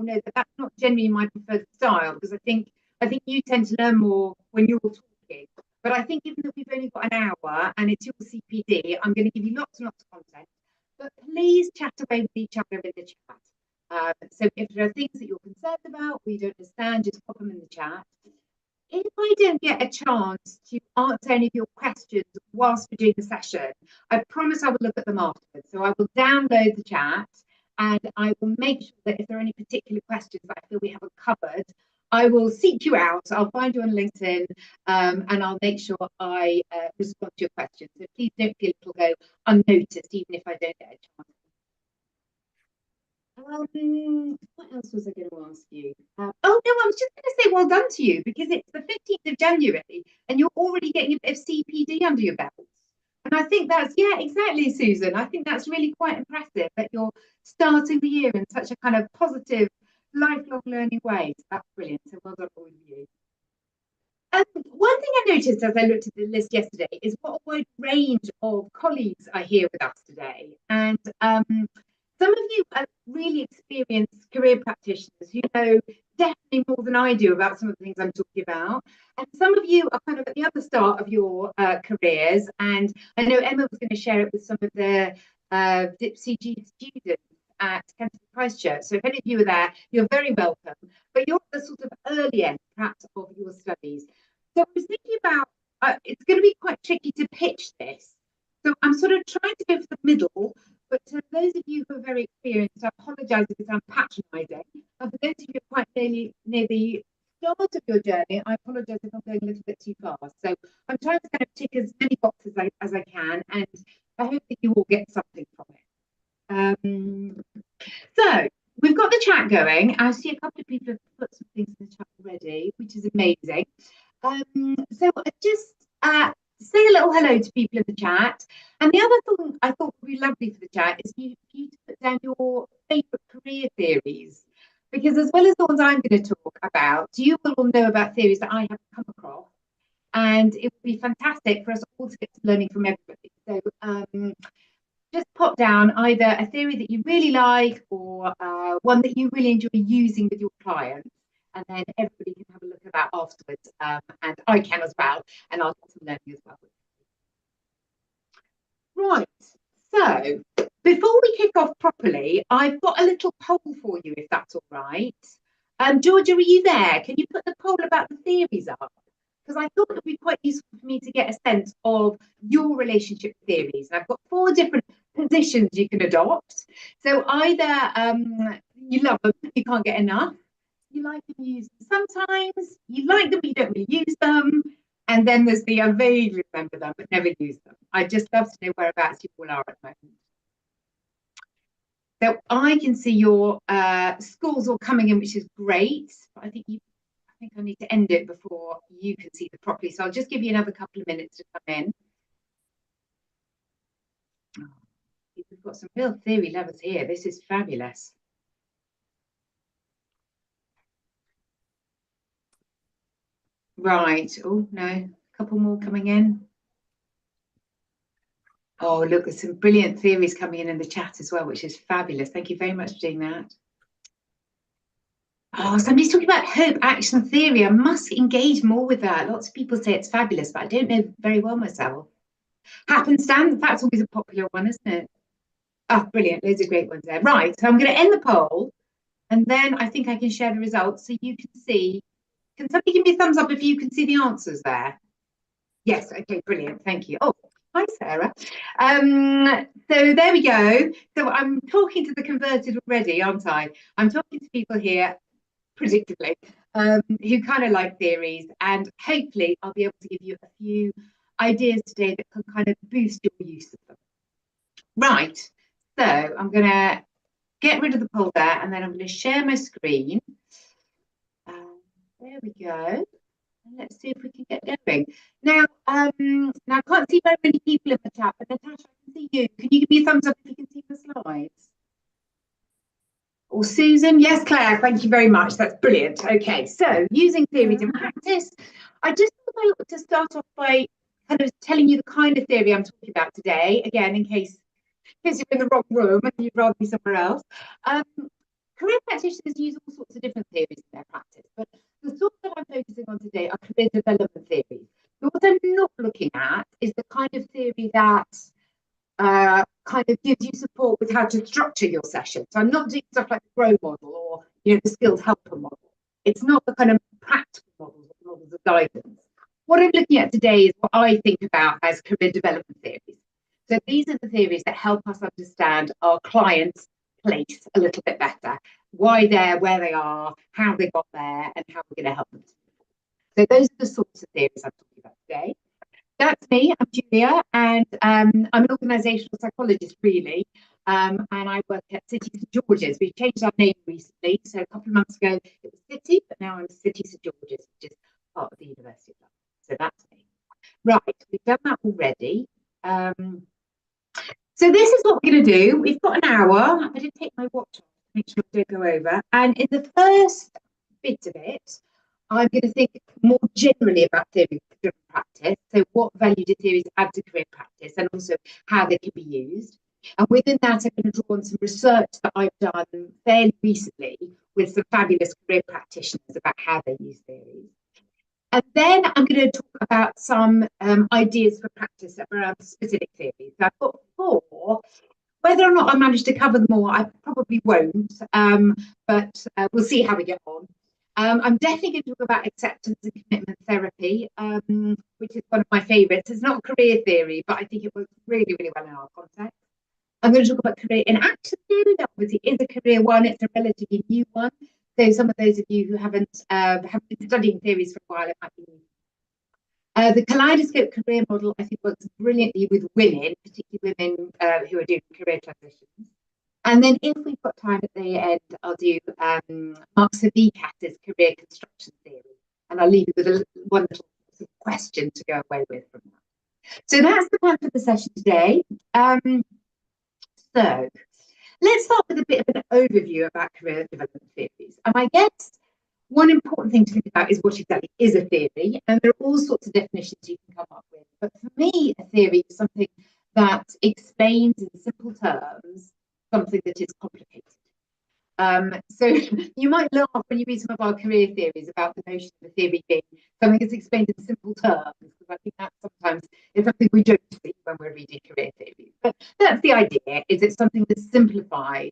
know that that's not generally my preferred style, because I think you tend to learn more when you're talking. But I think given that we've only got an hour and it's your CPD, I'm going to give you lots and lots of content. But please chat away with each other in the chat. So if there are things that you're concerned about, we don't understand, just pop them in the chat. If I don't get a chance to answer any of your questions whilst we're doing the session, I promise I will look at them afterwards. So I will download the chat and I will make sure that if there are any particular questions that I feel we haven't covered, I will seek you out. I'll find you on LinkedIn and I'll make sure I respond to your questions. So please don't feel it will go unnoticed, even if I don't get a chance. What else was I going to ask you? Oh no, I was just going to say well done to you, because it's the 15th of January and you're already getting a bit of CPD under your belt. And I think that's, yeah, exactly, Susan. I think that's really quite impressive that you're starting the year in such a kind of positive, lifelong learning way. So that's brilliant. So well done all of you. One thing I noticed as I looked at the list yesterday is what a wide range of colleagues are here with us today. And some of you are really experienced career practitioners who know definitely more than I do about some of the things I'm talking about. And some of you are kind of at the other start of your careers. And I know Emma was going to share it with some of the DIPCG students at Kensington Christchurch. So if any of you are there, you're very welcome. But you're at the sort of early end, perhaps, of your studies. So I was thinking about, it's going to be quite tricky to pitch this. So I'm sort of trying to go for the middle. But to those of you who are very experienced, I apologise if it sounds patronising. And for those of you who are quite near the start of your journey, I apologise if I'm going a little bit too fast. So I'm trying to kind of tick as many boxes as I can, and I hope that you all get something from it. So we've got the chat going. I see a couple of people have put some things in the chat already, which is amazing. So I just say a little hello to people in the chat. And the other thing I thought would be lovely for the chat is for you to put down your favourite career theories. Because as well as the ones I'm going to talk about, you will all know about theories that I have come across. And it would be fantastic for us all to get some learning from everybody. So just pop down either a theory that you really like or one that you really enjoy using with your clients. And then everybody can have a look at that afterwards. And I can as well. And I'll get some learning as well. Right. So before we kick off properly, I've got a little poll for you, if that's all right. Georgia, are you there? Can you put the poll about the theories up? Because I thought it would be quite useful for me to get a sense of your relationship with theories. And I've got 4 different positions you can adopt. So either you love them, you can't get enough, you like them, you use them sometimes, you like them, but you don't really use them. And then there's the I vaguely remember them, but never use them. I'd just love to know whereabouts you all are at the moment. So I can see your scores all coming in, which is great. But I think I need to end it before you can see them properly. So I'll just give you another couple of minutes to come in. We've got some real theory levels here. This is fabulous. Right. Oh, no. A couple more coming in. Oh, look, there's some brilliant theories coming in the chat as well, which is fabulous. Thank you very much for doing that. Oh, somebody's talking about hope, action, theory. I must engage more with that. Lots of people say it's fabulous, but I don't know very well myself. Happenstance, that's always a popular one, isn't it? Oh, brilliant. Loads of great ones there. Right, so I'm going to end the poll, and then I think I can share the results so you can see. Can somebody give me a thumbs up if you can see the answers there? Yes, okay, brilliant. Thank you. Oh, hi, Sarah. So there we go. So I'm talking to the converted already, aren't I? I'm talking to people here, predictably, who kind of like theories, and hopefully I'll be able to give you a few ideas today that can kind of boost your use of them. Right, so I'm going to get rid of the poll there, and then I'm going to share my screen. There we go. Let's see if we can get going. Now I can't see very many people in the chat, but Natasha, I can see you. Can you give me a thumbs up if you can see the slides? Or Susan? Yes, Claire, thank you very much. That's brilliant. Okay, so using theories in practice. I just thought I ought to start off by kind of telling you the kind of theory I'm talking about today, again, in case you're in the wrong room and you'd rather be somewhere else. career practitioners use all sorts of different theories in their practice, but the sort that I'm focusing on today are career development theories. But what I'm not looking at is the kind of theory that kind of gives you support with how to structure your session. So I'm not doing stuff like the GROW model or the skills helper model. It's not the kind of practical models of guidance. What I'm looking at today is what I think about as career development theories. So these are the theories that help us understand our clients' place a little bit better, why they're where they are, how they got there, and how we're going to help them. So those are the sorts of theories I'm talking about today. That's me. I'm Julia, and I'm an organisational psychologist, really, and I work at City St George's. We've changed our name recently, so a couple of months ago it was City, but now I'm City St George's, which is part of the University of London. So that's me. Right, we've done that already. So this is what we're going to do. We've got an hour. I did take my watch off to make sure I don't go over. And in the first bit of it, I'm going to think more generally about theory-driven practice. So what value do theories add to career practice, and also how they can be used. And within that, I'm going to draw on some research that I've done fairly recently with some fabulous career practitioners about how they use theories. And then I'm going to talk about some ideas for practice around specific theories. So I've got 4. Whether or not I manage to cover them all, I probably won't, but we'll see how we get on. I'm definitely going to talk about acceptance and commitment therapy, which is one of my favourites. It's not career theory, but I think it works really, really well in our context. I'm going to talk about career in action theory. That obviously is a career one. It's a relatively new one. So some of those of you who haven't been studying theories for a while, it might be new. The kaleidoscope career model, I think, works brilliantly with women, particularly women who are doing career transitions. And then if we've got time at the end, I'll do Mark Savicas's career construction theory. And I'll leave you with one little sort of question to go away with from that. So that's the plan for the session today. So let's start with a bit of an overview about career development theories. And I guess one important thing to think about is what exactly is a theory. And there are all sorts of definitions you can come up with. But for me, a theory is something that explains in simple terms something that is complicated. So you might laugh when you read some of our career theories about the notion of a theory being something that's explained in simple terms, because I think that sometimes is something we don't see when we're reading career theories. But that's the idea, is it's something that simplifies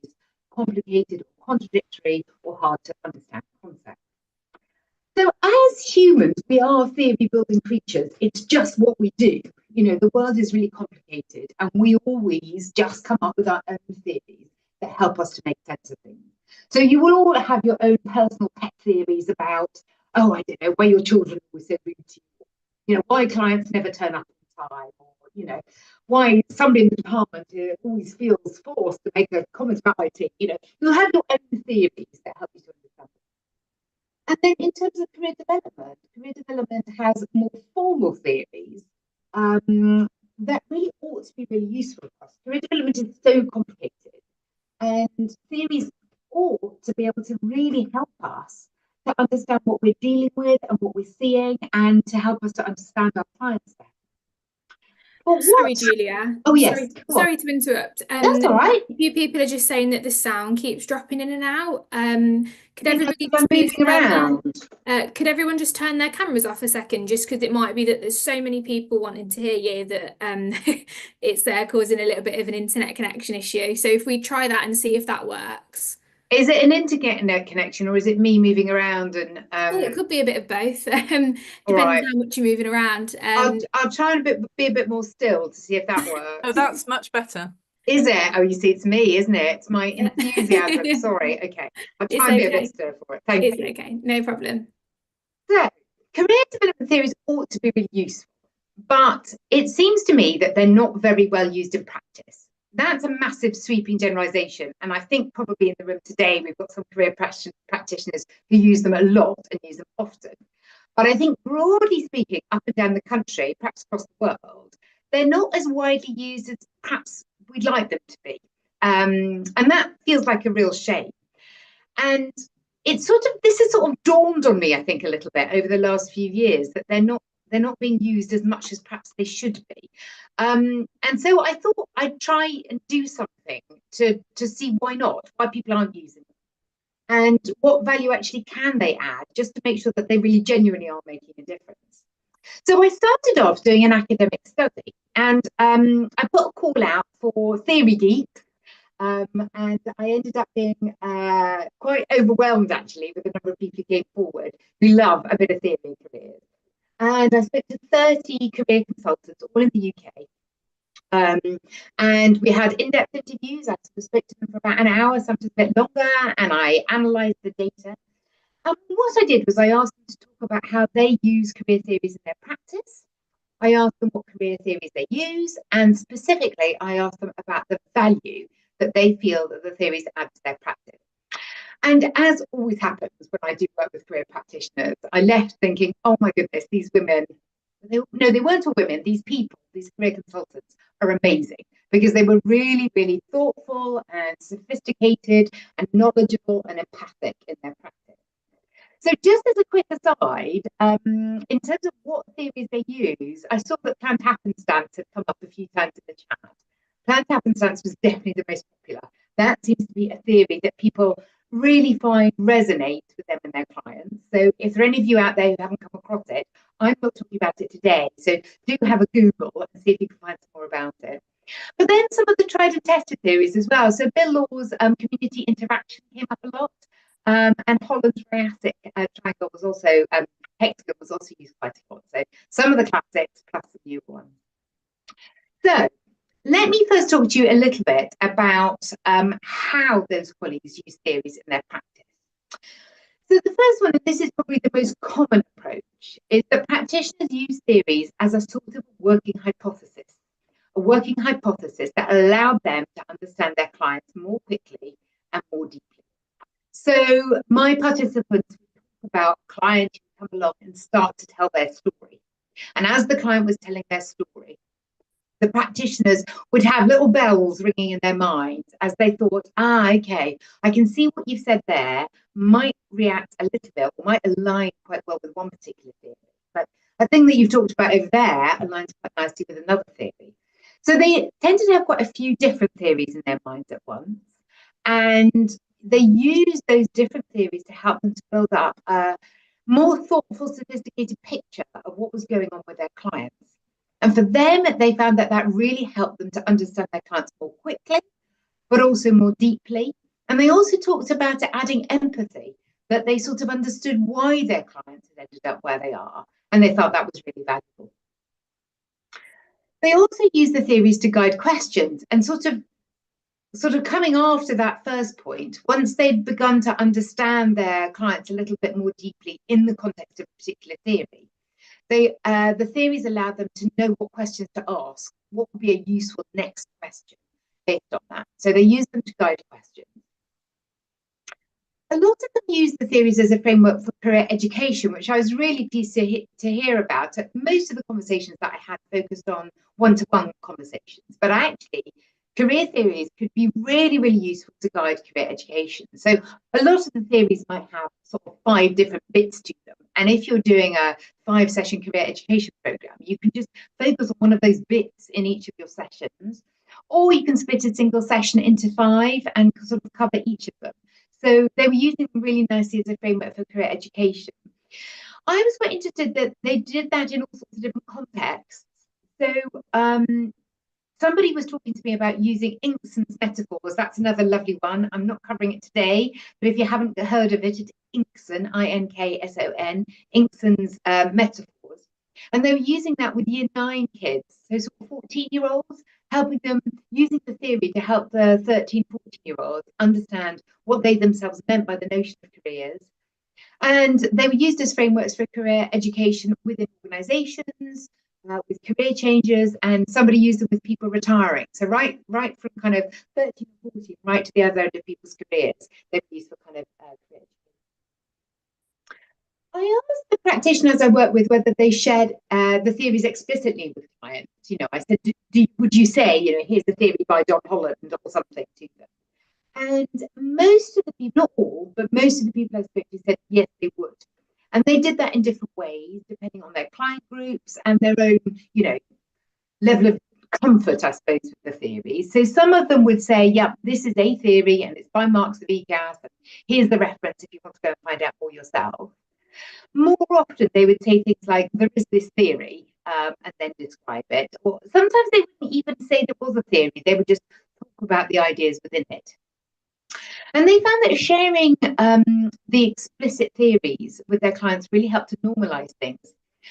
complicated or contradictory or hard to understand concepts. So as humans, we are theory building creatures. It's just what we do. The world is really complicated, and we always just come up with our own theories that help us to make sense of things. So you will all have your own personal pet theories about, I don't know, why your children always so rude to you, why clients never turn up on time, or, why somebody in the department always feels forced to make a comment about IT. You'll have your own theories that help you to understand it. And then in terms of career development has more formal theories that really ought to be really useful for us. Career development is so complicated, and theories ought to be able to really help us to understand what we're dealing with and what we're seeing, and to help us to understand our clients better. Sorry, Julia. Oh, yes. Sorry to interrupt. That's all right. A few people are just saying that the sound keeps dropping in and out. Could everybody just moving around? Could everyone just turn their cameras off a second, just because it might be that there's so many people wanting to hear you that it's causing a little bit of an internet connection issue. So if we try that and see if that works. Is it an internet connection, or is it me moving around? And well, it could be a bit of both, depending on how much you're moving around. I'll try and be a bit more still to see if that works. Oh, that's much better. Is it? Oh, you see, it's me, isn't it? It's my enthusiasm. Sorry. Okay. I'll try and be a bit still for it. Thank you. It's okay. No problem. So, career development theories ought to be really useful, but it seems to me that they're not very well used in practice. That's a massive sweeping generalization. And I think probably in the room today, we've got some career practitioners who use them a lot and use them often. But I think broadly speaking, up and down the country, perhaps across the world, they're not as widely used as perhaps we'd like them to be. And that feels like a real shame. And this has sort of dawned on me, I think, a little bit over the last few years, that they're not being used as much as perhaps they should be. And so I thought I'd try and do something to see why not, why people aren't using them. and what value actually can they add, just to make sure that they really genuinely are making a difference. So I started off doing an academic study, and I put a call out for theory geeks, and I ended up being quite overwhelmed actually with the number of people who came forward who love a bit of theory in careers. And I spoke to 30 career consultants, all in the UK. And we had in-depth interviews. I spoke to them for about an hour, sometimes a bit longer, and I analysed the data. What I did was I asked them to talk about how they use career theories in their practice. I asked them what career theories they use, and specifically, I asked them about the value that they feel that the theories add to their practice. And as always happens when I do work with career practitioners, I left thinking, oh my goodness, these women, they weren't all women, these people, these career consultants are amazing, because they were really, really thoughtful and sophisticated and knowledgeable and empathic in their practice. So just as a quick aside, in terms of what theories they use, I saw that planned happenstance had come up a few times in the chat. Planned happenstance was definitely the most popular. That seems to be a theory that people really find resonates with them and their clients. So if there are any of you out there who haven't come across it, I'm not talking about it today. So do have a Google and see if you can find some more about it. But then some of the tried and tested theories as well. So Bill Law's community interaction came up a lot. And Holland's triassic triangle was also, hexagon was also used quite a lot. So some of the classics plus the new ones. So let me first talk to you a little bit about how those colleagues use theories in their practice. So the first one, and this is probably the most common approach, is that practitioners use theories as a sort of working hypothesis, that allowed them to understand their clients more quickly and more deeply. So my participants would talk about clients who come along and start to tell their story. And as the client was telling their story, the practitioners would have little bells ringing in their minds as they thought, okay, I can see what you've said there might react a little bit or might align quite well with one particular theory. But a thing that you've talked about over there aligns quite nicely with another theory. So they tended to have quite a few different theories in their minds at once. And they use those different theories to help them to build up a more thoughtful, sophisticated picture of what was going on with their clients. And for them, they found that that really helped them to understand their clients more quickly, but also more deeply. And they also talked about it adding empathy, that they sort of understood why their clients had ended up where they are. And they felt that was really valuable. They also use the theories to guide questions and sort of coming after that first point, once they'd begun to understand their clients a little bit more deeply in the context of a particular theory, the theories allowed them to know what questions to ask, what would be a useful next question based on that. So they use them to guide questions. A lot of them use the theories as a framework for career education, which I was really pleased to hear about. Most of the conversations that I had focused on one-to-one conversations, but career theories could be really, really useful to guide career education. So a lot of the theories might have sort of 5 different bits to them. And if you're doing a 5-session career education program, you can just focus on one of those bits in each of your sessions, or you can split a single session into 5 and sort of cover each of them. So they were using them really nicely as a framework for career education. I was quite interested that they did that in all sorts of different contexts. So somebody was talking to me about using Inkson's metaphors. That's another lovely one. I'm not covering it today, but if you haven't heard of it, it's Inkson, I-N-K-S-O-N, Inkson's metaphors. And they were using that with year 9 kids, so sort of 14-year-olds, helping them, using the theory to help the 13, 14-year-olds understand what they themselves meant by the notion of careers. And they were used as frameworks for career education within organizations, with career changes, and somebody used them with people retiring. So right from kind of 13 to 14, right to the other end of people's careers, they're used for kind of career education. I asked the practitioners I work with whether they shared the theories explicitly with clients. You know, I said, would you say, you know, here's the theory by John Holland or something to them? And most of the people, not all, but most of the people I spoke to said yes, they would. And they did that in different ways, depending on their client groups and their own, you know, level of comfort, I suppose, with the theories. So some of them would say, yeah, this is a theory and it's by Marx of EGAS. And here's the reference if you want to go and find out for yourself. More often, they would say things like, there is this theory, and then describe it. Or sometimes they wouldn't even say there was a theory, they would just talk about the ideas within it. And they found that sharing the explicit theories with their clients really helped to normalize things.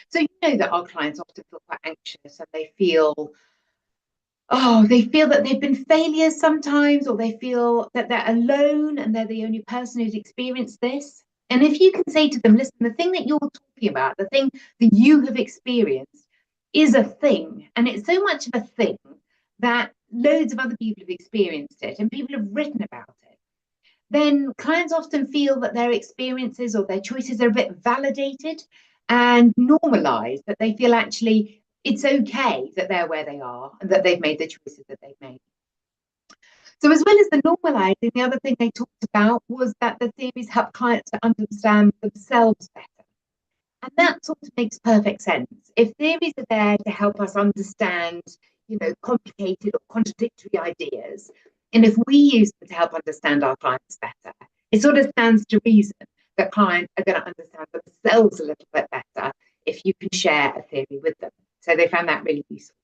So you know that our clients often feel quite anxious and they feel that they've been failures sometimes, or they feel that they're alone and they're the only person who's experienced this. And if you can say to them, listen, the thing that you're talking about, the thing that you have experienced is a thing, and it's so much of a thing that loads of other people have experienced it and people have written about it, then clients often feel that their experiences or their choices are a bit validated and normalized, that they feel actually it's okay that they're where they are and that they've made the choices that they've made. So as well as the normalizing, the other thing they talked about was that the theories help clients to understand themselves better. And that sort of makes perfect sense. If theories are there to help us understand, complicated or contradictory ideas, and if we use them to help understand our clients better, it sort of stands to reason that clients are going to understand themselves a little bit better if you can share a theory with them. So they found that really useful.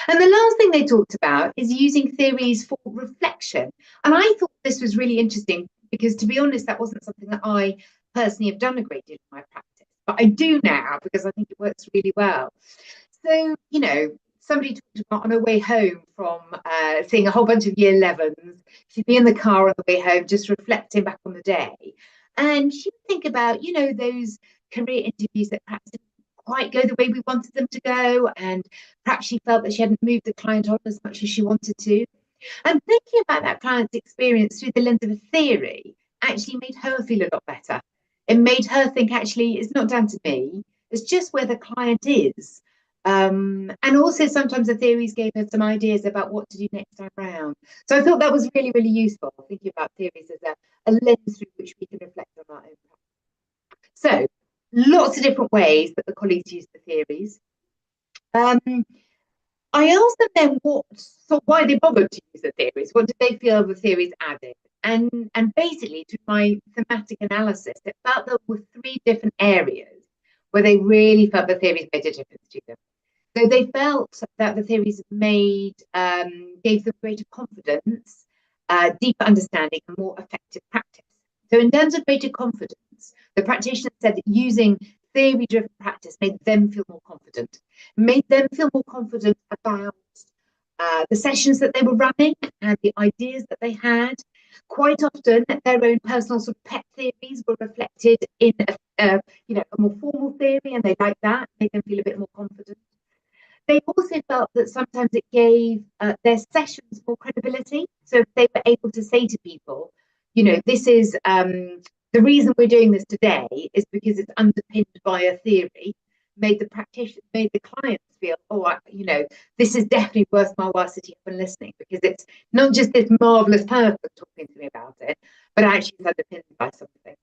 And the last thing they talked about is using theories for reflection. And I thought this was really interesting because, to be honest, that wasn't something that I personally have done a great deal in my practice, but I do now because I think it works really well. So, somebody talked about on her way home from seeing a whole bunch of year 11s, she'd be in the car on the way home, just reflecting back on the day. And she would think about, those career interviews that perhaps didn't quite go the way we wanted them to go. And perhaps she felt that she hadn't moved the client on as much as she wanted to. And thinking about that client's experience through the lens of a theory actually made her feel a lot better. It made her think, actually, it's not down to me. It's just where the client is. And also sometimes the theories gave her some ideas about what to do next time round. So I thought that was really, really useful, thinking about theories as a lens through which we can reflect on our own practice. So lots of different ways that the colleagues use the theories. I asked them then why they bothered to use the theories. What did they feel the theories added? And basically, through my thematic analysis, it felt there were 3 different areas where they really felt the theories made a difference to them. So they felt that the theories gave them greater confidence, deeper understanding, and more effective practice. So in terms of greater confidence, the practitioner said that using theory-driven practice made them feel more confident, about the sessions that they were running and the ideas that they had. Quite often, their own personal sort of pet theories were reflected in a more formal theory, and they liked that, made them feel a bit more confident. They also felt that sometimes it gave their sessions more credibility. So if they were able to say to people, this is the reason we're doing this today is because it's underpinned by a theory, made the clients feel, this is definitely worth my while sitting up and listening, because it's not just this marvelous person talking to me about it, but actually it's underpinned by something.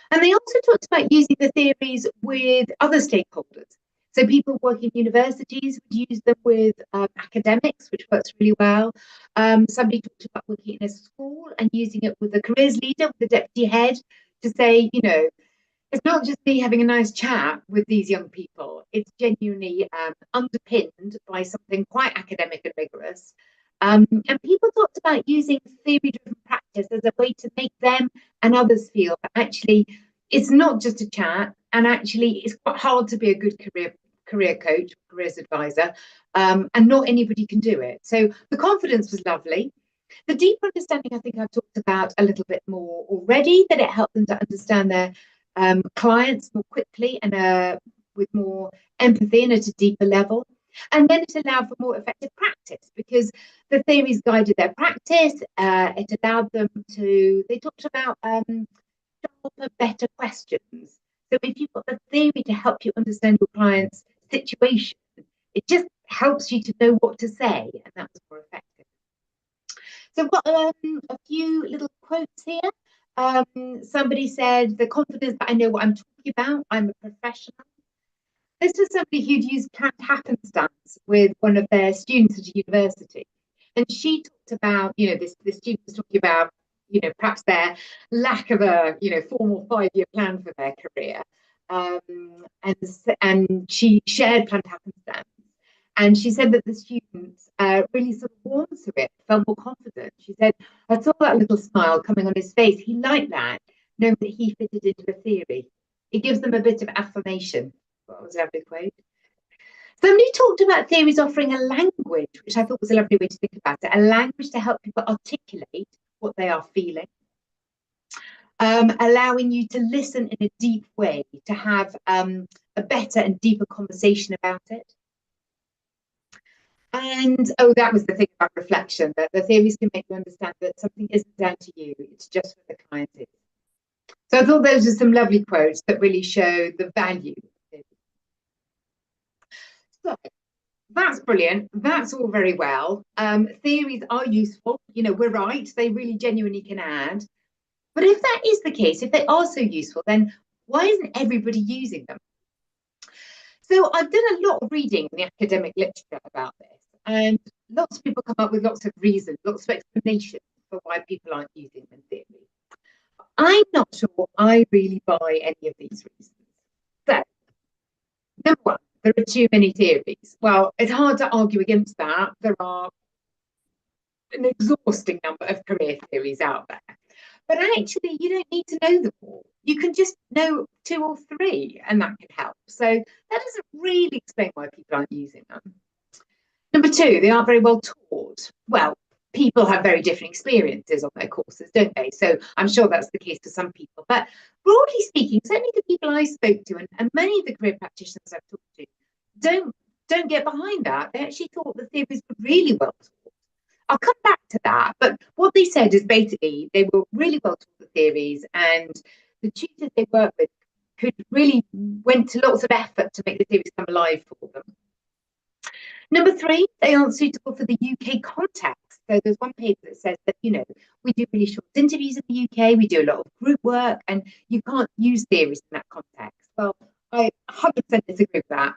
And they also talked about using the theories with other stakeholders. So people working in universities would use them with academics, which works really well. Somebody talked about working in a school and using it with the careers leader, with the deputy head, to say, it's not just me having a nice chat with these young people. It's genuinely underpinned by something quite academic and rigorous. And people talked about using theory-driven practice as a way to make them and others feel that actually it's not just a chat, and actually it's quite hard to be a good career coach, careers advisor, and not anybody can do it. So the confidence was lovely. The deeper understanding, I think I've talked about a little bit more already, that it helped them to understand their clients more quickly and with more empathy and at a deeper level. And then it allowed for more effective practice, because the theories guided their practice. It allowed them to, they talked about sharper, better questions. So if you've got the theory to help you understand your client's situation, it just helps you to know what to say, and that was more effective. So I've got a few little quotes here. Somebody said, the confidence that I know what I'm talking about, I'm a professional. This was somebody who'd used planned happenstance with one of their students at a university. And she talked about, the student was talking about, perhaps their lack of a, formal 5-year plan for their career. And she shared planned happenstance. And she said that the students really sort of warmed to it, felt more confident. She said, I saw that little smile coming on his face. He liked that, knowing that he fitted into the theory. It gives them a bit of affirmation. What was a lovely quote? Somebody talked about theories offering a language, which I thought was a lovely way to think about it, a language to help people articulate what they are feeling, allowing you to listen in a deep way, to have a better and deeper conversation about it. And that was the thing about reflection, that the theories can make you understand that something isn't down to you, it's just what the client is. So I thought those are some lovely quotes that really show the value. So that's brilliant. That's all very well. Theories are useful. We're right. They really genuinely can add. But if that is the case, if they are so useful, then why isn't everybody using them? So I've done a lot of reading in the academic literature about this. And lots of people come up with lots of reasons, lots of explanations for why people aren't using them in theory. I'm not sure I really buy any of these reasons. So, number one, there are too many theories. Well, it's hard to argue against that. There are an exhausting number of career theories out there. But actually, you don't need to know them all. You can just know 2 or 3, and that can help. So that doesn't really explain why people aren't using them. Number 2, they aren't very well taught. Well, people have very different experiences on their courses, don't they? So I'm sure that's the case for some people. But broadly speaking, certainly the people I spoke to and many of the career practitioners I've talked to don't get behind that. They actually thought the theories were really well taught. I'll come back to that, but what they said is basically they were really well taught the theories, and the tutors they worked with went to lots of effort to make the theories come alive for them. Number 3, they aren't suitable for the UK context. So there's one paper that says that, we do really short interviews in the UK, we do a lot of group work, and you can't use theories in that context. Well, I 100% disagree with that.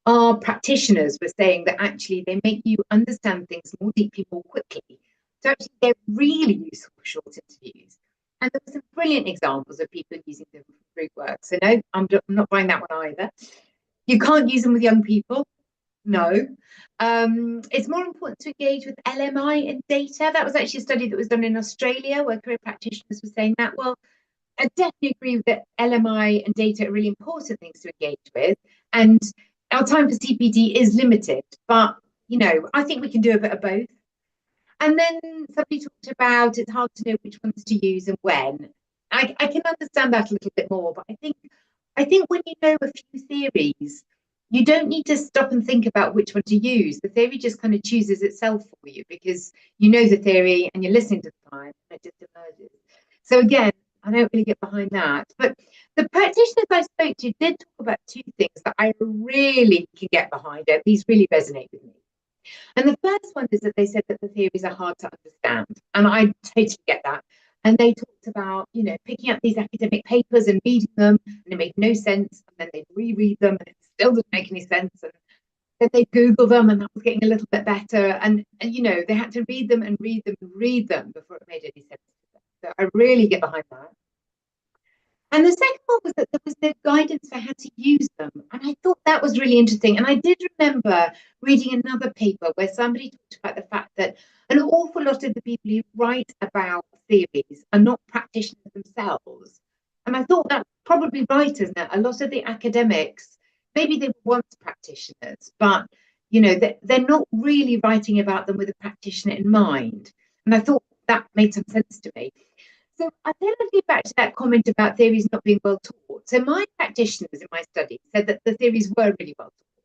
Our practitioners were saying that actually they make you understand things more deeply, more quickly. So actually they're really useful for short interviews. And there were some brilliant examples of people using them for group work. So no, I'm not buying that one either. You can't use them with young people. No. It's more important to engage with LMI and data. That was actually a study that was done in Australia where career practitioners were saying that. Well, I definitely agree that LMI and data are really important things to engage with. And our time for CPD is limited, but, I think we can do a bit of both. And then somebody talked about it's hard to know which ones to use and when. I can understand that a little bit more, but I think when you know a few theories, you don't need to stop and think about which one to use. The theory just kind of chooses itself for you because you know the theory and you're listening to the client and it just emerges. So again, I don't really get behind that. But the practitioners I spoke to did talk about 2 things that I really can get behind. These really resonate with me. And the first one is that they said that the theories are hard to understand. And I totally get that. And they talked about, picking up these academic papers and reading them, and it made no sense. And then they'd reread them, and it still doesn't make any sense. And then they'd Google them, and that was getting a little bit better. And they had to read them and read them and read them before it made any sense to them. So I really get behind that. And the second one was that there was no guidance for how to use them. And I thought that was really interesting. And I did remember reading another paper where somebody talked about the fact that an awful lot of the people who write about theories are not practitioners themselves. And I thought that's probably right, isn't it? A lot of the academics, maybe they were once practitioners, but they're not really writing about them with a practitioner in mind. And I thought that made some sense to me. So I then get back to that comment about theories not being well taught. So my practitioners in my study said that the theories were really well taught.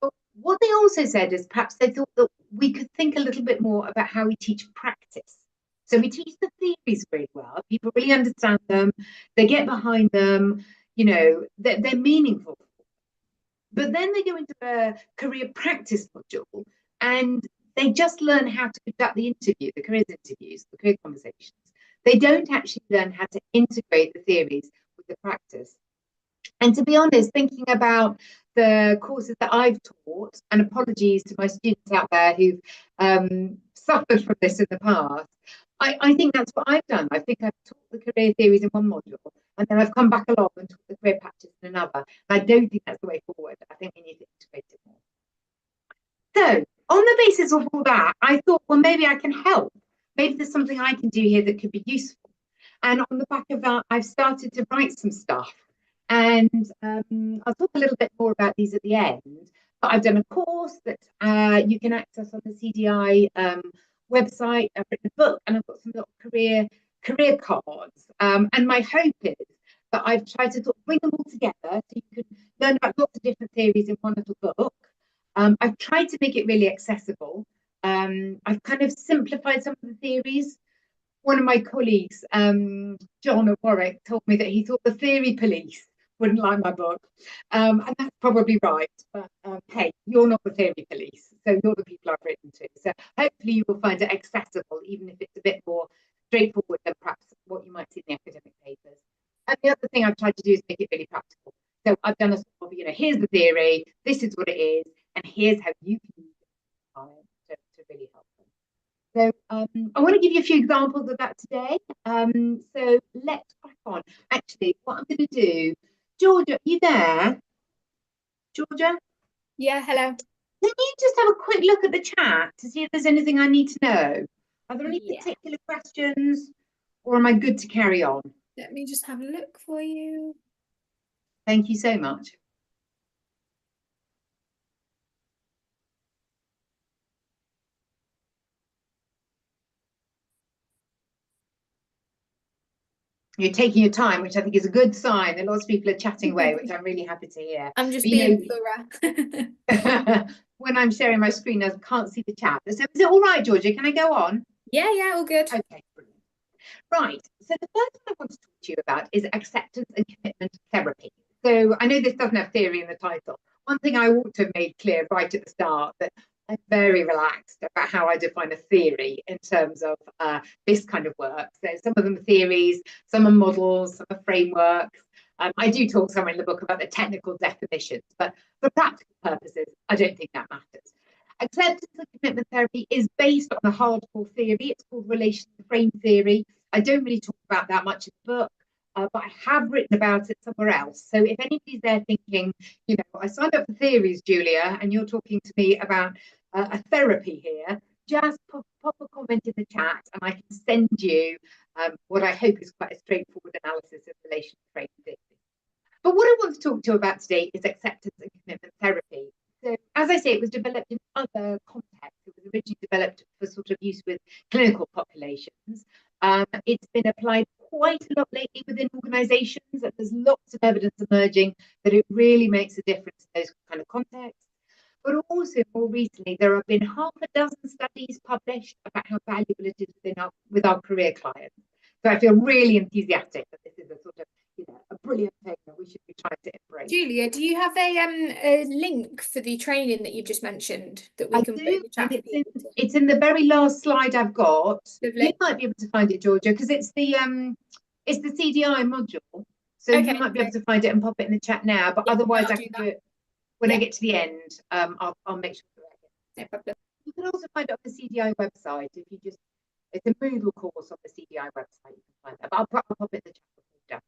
But what they also said is perhaps they thought that we could think a little bit more about how we teach practice. So we teach the theories really well. People really understand them. They get behind them. They're meaningful. But then they go into a career practice module and they just learn how to conduct the interview, the careers interviews, the career conversations. They don't actually learn how to integrate the theories with the practice. And to be honest, thinking about the courses that I've taught, and apologies to my students out there who've suffered from this in the past, I think that's what I've done. I think I've taught the career theories in one module, and then I've come back along and taught the career practice in another. And I don't think that's the way forward. I think we need to integrate it more. So, on the basis of all that, I thought, well, maybe I can help. Maybe there's something I can do here that could be useful. And on the back of that, I've started to write some stuff. And I'll talk a little bit more about these at the end. But I've done a course that you can access on the CDI website. I've written a book, and I've got some little career cards. And my hope is that I've tried to sort of bring them all together so you can learn about lots of different theories in one little book. I've tried to make it really accessible. I've kind of simplified some of the theories. One of my colleagues, John at Warwick, told me that he thought the theory police wouldn't like my book. And that's probably right. But hey, you're not the theory police. So you're the people I've written to. So hopefully you will find it accessible, even if it's a bit more straightforward than perhaps what you might see in the academic papers. And the other thing I've tried to do is make it really practical. So I've done a sort of, here's the theory, this is what it is, and here's how you can use it to really help them. So I want to give you a few examples of that today. So let's crack on. Actually, what I'm going to do, Georgia, are you there? Georgia? Yeah, hello. Can you just have a quick look at the chat to see if there's anything I need to know? Are there any particular questions, or am I good to carry on? Let me just have a look for you. Thank you so much. You're taking your time, which I think is a good sign. Lots of people are chatting away, which I'm really happy to hear. I'm just being thorough. When I'm sharing my screen, I can't see the chat. So is it all right, Georgia? Can I go on? Yeah, all good. Okay, brilliant. Right. So the first one I want to talk to you about is acceptance and commitment therapy. So I know this doesn't have theory in the title. One thing I ought to have made clear right at the start that I'm very relaxed about how I define a theory in terms of this kind of work. So some of them are theories, some are models, some are frameworks. I do talk somewhere in the book about the technical definitions, but for practical purposes, I don't think that matters. Acceptance and commitment therapy is based on a hardcore theory. It's called relation frame theory. I don't really talk about that much in the book, but I have written about it somewhere else. So if anybody's there thinking, I signed up for theories, Julia, and you're talking to me about a therapy here, just pop a comment in the chat and I can send you what I hope is quite a straightforward analysis of relation frame theory. But what I want to talk to you about today is acceptance and commitment therapy. So, as I say, it was developed in other contexts. It was originally developed for sort of use with clinical populations. It's been applied quite a lot lately within organisations, and there's lots of evidence emerging that it really makes a difference in those kind of contexts. But also, more recently, there have been half a dozen studies published about how valuable it is with our career clients. So I feel really enthusiastic that this is a sort of a brilliant thing that we should be trying to embrace. Julia, do you have a link for the training that you've just mentioned that we can put in the chat? It's in the very last slide I've got. Lovely. You might be able to find it, Georgia, because it's the CDI module. So you might be able to find it and pop it in the chat now. But otherwise, I can do it when I get to the end. I'll make sure that I get it. No problem. You can also find it on the CDI website if you just. It's a Moodle course on the CDI website. You can find that. But I'll pop it in the chat before we're done.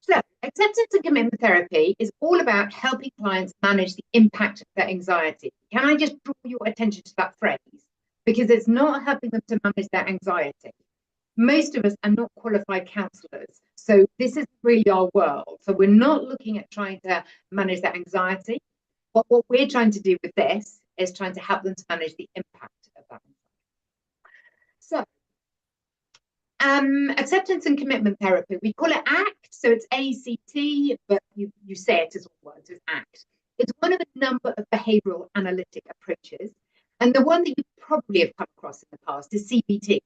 So, acceptance and commitment therapy is all about helping clients manage the impact of their anxiety. Can I just draw your attention to that phrase? Because it's not helping them to manage their anxiety. Most of us are not qualified counsellors. So this is really our world. So we're not looking at trying to manage their anxiety. But what we're trying to do with this is trying to help them to manage the impact of that anxiety. So, acceptance and commitment therapy, we call it ACT, so it's ACT, but you say it as one word, it's ACT. It's one of a number of behavioural analytic approaches, and the one that you probably have come across in the past is CBT.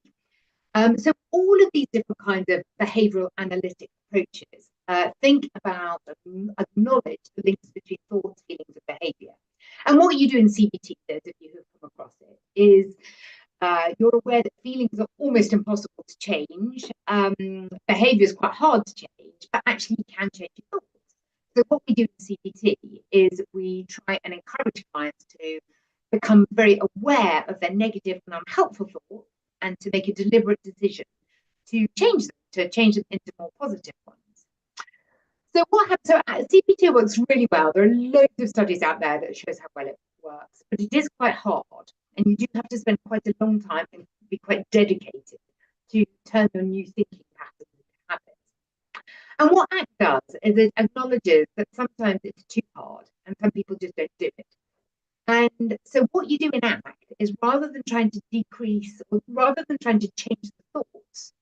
So all of these different kinds of behavioural analytic approaches think about and acknowledge the links between thoughts, feelings, and behaviour. And what you do in CBT, those of you who have come across it, is you're aware that feelings are almost impossible to change. Behaviour is quite hard to change, but actually you can change your thoughts. So what we do in CPT is we try and encourage clients to become very aware of their negative and unhelpful thoughts and to make a deliberate decision to change them into more positive ones. So what happens? So CPT works really well. There are loads of studies out there that shows how well it works, but it is quite hard, and you do have to spend quite a long time and be quite dedicated to turn your new thinking patterns into habits. And what ACT does is it acknowledges that sometimes it's too hard, and some people just don't do it. And so what you do in ACT is rather than trying to decrease or rather than trying to change the thoughts,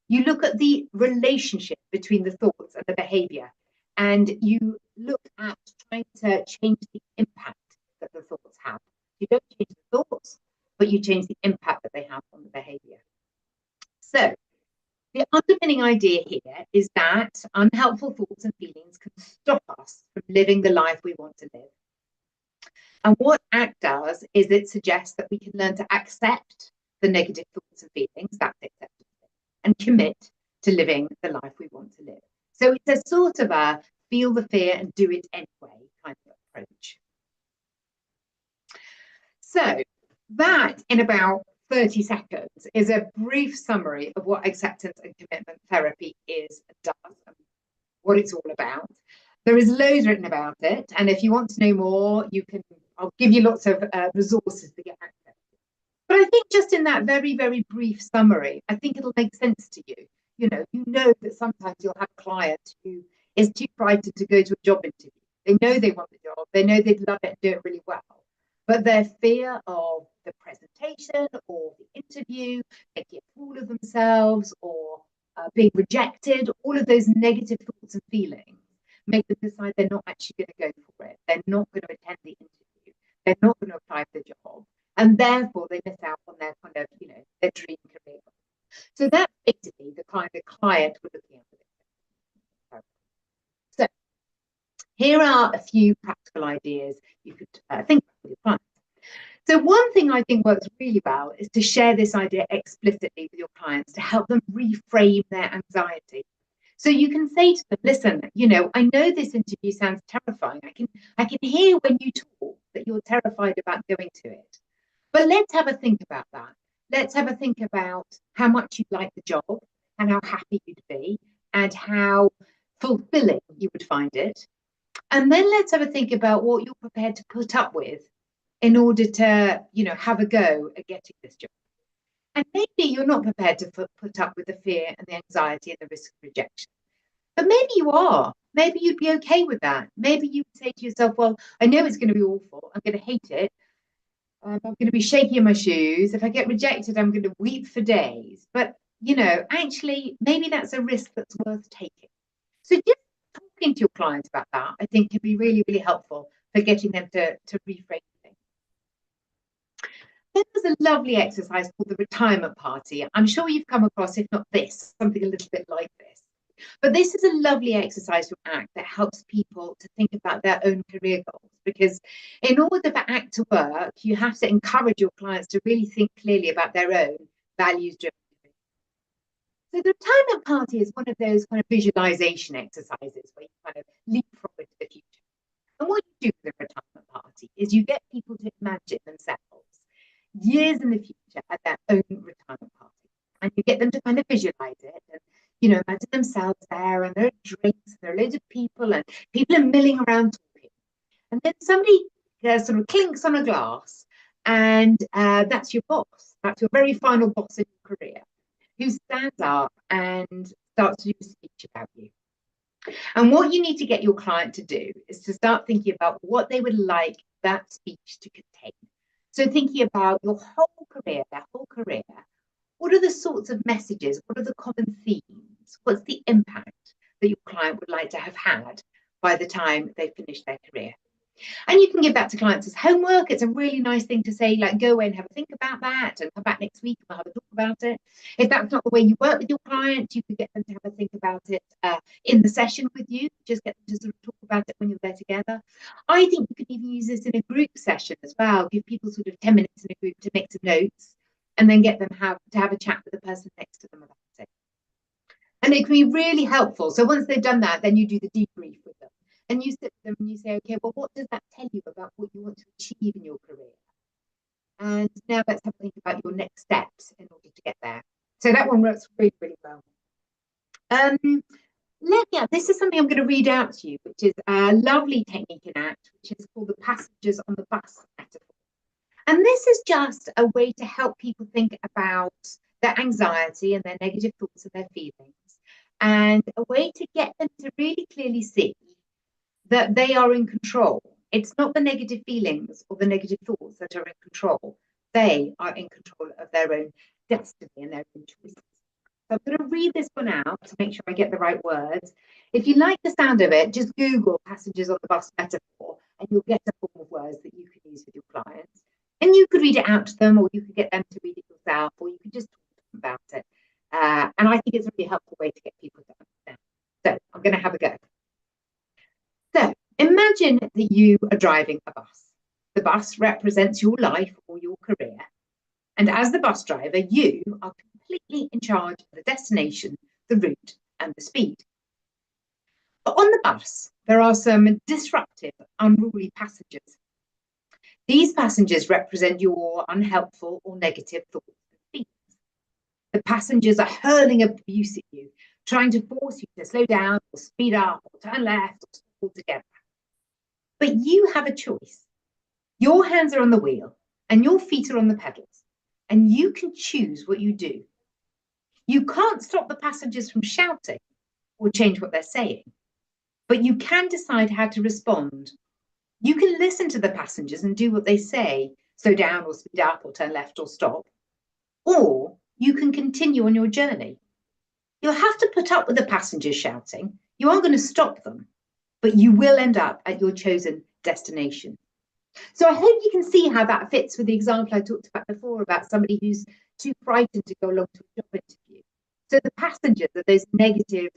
you look at the relationship between the thoughts and the behavior, and you look at trying to change the impact that the thoughts have. You don't change the thoughts, but you change the impact that they have on the behavior. So the underpinning idea here is that unhelpful thoughts and feelings can stop us from living the life we want to live. And what ACT does is it suggests that we can learn to accept the negative thoughts and feelings, that's acceptable, and commit to living the life we want to live. So it's a sort of a feel the fear and do it anyway kind of approach. So that, in about 30 seconds, is a brief summary of what acceptance and commitment therapy is and does and what it's all about. There is loads written about it, and if you want to know more, I'll give you lots of resources to get access to. But I think just in that very, very brief summary, I think it'll make sense to you. You know that sometimes you'll have a client who is too frightened to go to a job interview. They know they want the job, they know they'd love it and do it really well, but their fear of the presentation or the interview, making a fool of themselves or being rejected, all of those negative thoughts and feelings make them decide they're not actually going to go for it. They're not going to attend the interview. They're not going to apply for the job. And therefore they miss out on their kind of, their dream career. So that's basically the kind of client we're looking at. So here are a few practical ideas you could think about with your clients. So one thing I think works really well is to share this idea explicitly with your clients to help them reframe their anxiety. So you can say to them, listen, I know this interview sounds terrifying. I can hear when you talk that you're terrified about going to it. But let's have a think about that. Let's have a think about how much you like the job and how happy you'd be and how fulfilling you would find it. And then let's have a think about what you're prepared to put up with in order to, have a go at getting this job. And maybe you're not prepared to put up with the fear and the anxiety and the risk of rejection. But maybe you are. Maybe you'd be okay with that. Maybe you would say to yourself, well, I know it's going to be awful. I'm going to hate it. I'm going to be shaking in my shoes. If I get rejected, I'm going to weep for days. But, actually, maybe that's a risk that's worth taking. So just talking to your clients about that, I think, can be really, really helpful for getting them to reframe things. Then there's a lovely exercise called the retirement party. I'm sure you've come across, if not this, something a little bit like this. But this is a lovely exercise from ACT that helps people to think about their own career goals, because in order for ACT to work, you have to encourage your clients to really think clearly about their own values-driven. So the retirement party is one of those kind of visualization exercises where you kind of leapfrog into the future. And what you do with the retirement party is you get people to imagine themselves years in the future at their own retirement party. And you get them to kind of visualize it and, imagine themselves there, and there are drinks, and there are loads of people, and people are milling around talking. And then somebody sort of clinks on a glass, and that's your boss. That's your very final boss in your career, who stands up and starts to do a speech about you. And what you need to get your client to do is to start thinking about what they would like that speech to contain. So thinking about your whole career, their whole career, what are the sorts of messages? What are the common themes? What's the impact that your client would like to have had by the time they finish their career? And you can give that to clients as homework. It's a really nice thing to say, like, go away and have a think about that and come back next week and we'll have a talk about it. If that's not the way you work with your client, you could get them to have a think about it in the session with you. Just get them to sort of talk about it when you're there together. I think you could even use this in a group session as well. Give people sort of 10 minutes in a group to make some notes and then get them to have a chat with the person next to them about it. And it can be really helpful. So once they've done that, then you do the debrief with them. and you sit with them and you say, okay, well, what does that tell you about what you want to achieve in your career? And now let's have a think about your next steps in order to get there. So that one works really, really well. This is something I'm going to read out to you, which is a lovely technique in ACT, which is called the passengers on the bus metaphor. And this is just a way to help people think about their anxiety and their negative thoughts and their feelings, and a way to get them to really clearly see that they are in control. It's not the negative feelings or the negative thoughts that are in control. They are in control of their own destiny and their own choices. So I'm going to read this one out to make sure I get the right words. If you like the sound of it, just Google passengers on the bus metaphor and you'll get a form of words that you can use with your clients. And you could read it out to them, or you could get them to read it yourself, or you could just talk to them about it. And I think it's a really helpful way to get people to understand. So I'm going to have a go. So imagine that you are driving a bus. The bus represents your life or your career. And as the bus driver, you are completely in charge of the destination, the route, and the speed. But on the bus, there are some disruptive, unruly passengers. These passengers represent your unhelpful or negative thoughts and feelings. The passengers are hurling abuse at you, trying to force you to slow down or speed up or turn left or stop altogether. But you have a choice. Your hands are on the wheel and your feet are on the pedals, and you can choose what you do. You can't stop the passengers from shouting or change what they're saying, but you can decide how to respond. You can listen to the passengers and do what they say, slow down or speed up or turn left or stop. Or you can continue on your journey. You'll have to put up with the passengers shouting. You aren't going to stop them, but you will end up at your chosen destination. So I hope you can see how that fits with the example I talked about before about somebody who's too frightened to go along to a job interview. So the passengers are those negative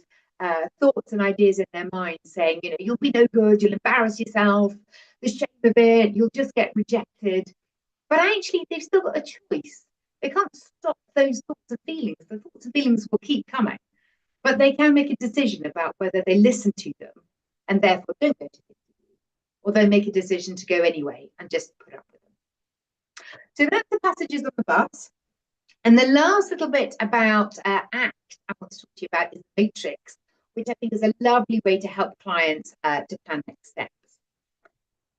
thoughts and ideas in their mind saying, you know, you'll be no good, you'll embarrass yourself, the shame of it, you'll just get rejected. But actually, they've still got a choice. They can't stop those thoughts and feelings. The thoughts and feelings will keep coming, but they can make a decision about whether they listen to them and therefore don't go to the interview, or they make a decision to go anyway and just put up with them. So that's the passengers on the bus. And the last little bit about ACT I want to talk to you about is the matrix, which I think is a lovely way to help clients to plan next steps.